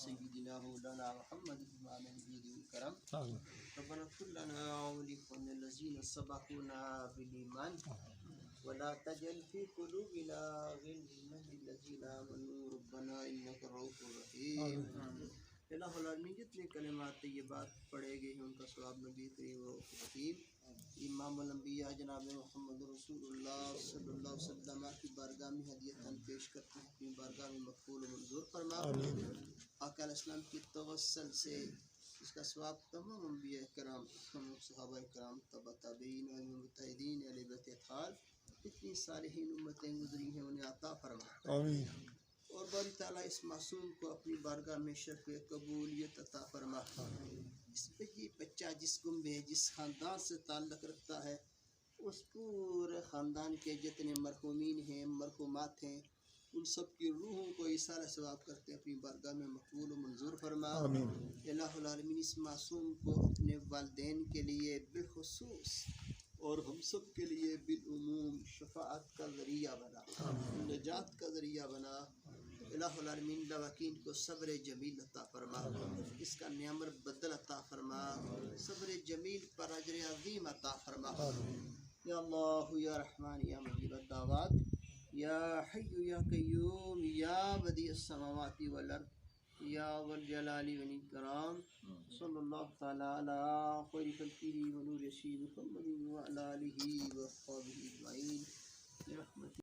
سيدنا مولانا محمد امام الدين الكرم ربنا اغفر لنا ولإخواننا الذين سبقونا بالإيمان ولا تجعل في قلوبنا غلا للذين آمنوا ربنا إنك رؤوف رحيم. الہ العالمین جتنے کلمات طیبات پڑھے گئے ہیں ان کا ثواب نبی کریم رؤوف رحیم امام الانبیاء جناب محمد رسول اللہ صلی اللہ علیہ وسلم کی بارگاہ میں ہدیۃً پیش کرتے ہیں، اپنی بارگاہ میں مقبول و منظور فرما. آقا علیہ السلام کی توسل سے اس کا ثواب تمام انبیاء کرام، تمام صحابہ کرام، تبع تابعین و متحدین علی بیت اطہار، اتنی صالحین امتیں گزری ہیں انہیں عطا فرما. آمین. اور باری تعالیٰ اس معصوم کو اپنی بارگاہ میں شرف قبولیت عطا فرما. اس پہ یہ بچہ جس کنبے جس خاندان سے تعلق رکھتا ہے اس پورے خاندان کے جتنے مرحومین ہیں مرحومات ہیں ان سب کی روحوں کو ایثار ثواب کرتے ہیں اپنی بارگاہ میں مقبول و منظور فرما. آمین. الہ العالمین اس معصوم کو اپنے والدین کے لیے بالخصوص اور ہم سب کے لیے بالعموم شفاعت کا ذریعہ بنا، نجات کا ذریعہ بنا. الہ العالمین لواکین کو صبر جمیل عطا فرما، اس کا نعمت بدل عطا فرما، صبر جمیل پر اجر عظیم عطا فرما. یا اللہ یا رحمان یا مجیب الدعوات یا حی یا قیوم یا بدیع السماوات والارض یا ذا الجلال والاکرام. صلی اللہ تعالی علی خیر خلقہ ونور یسیر محمد وعلی آلہ واصحابہ اجمعین برحمتہ.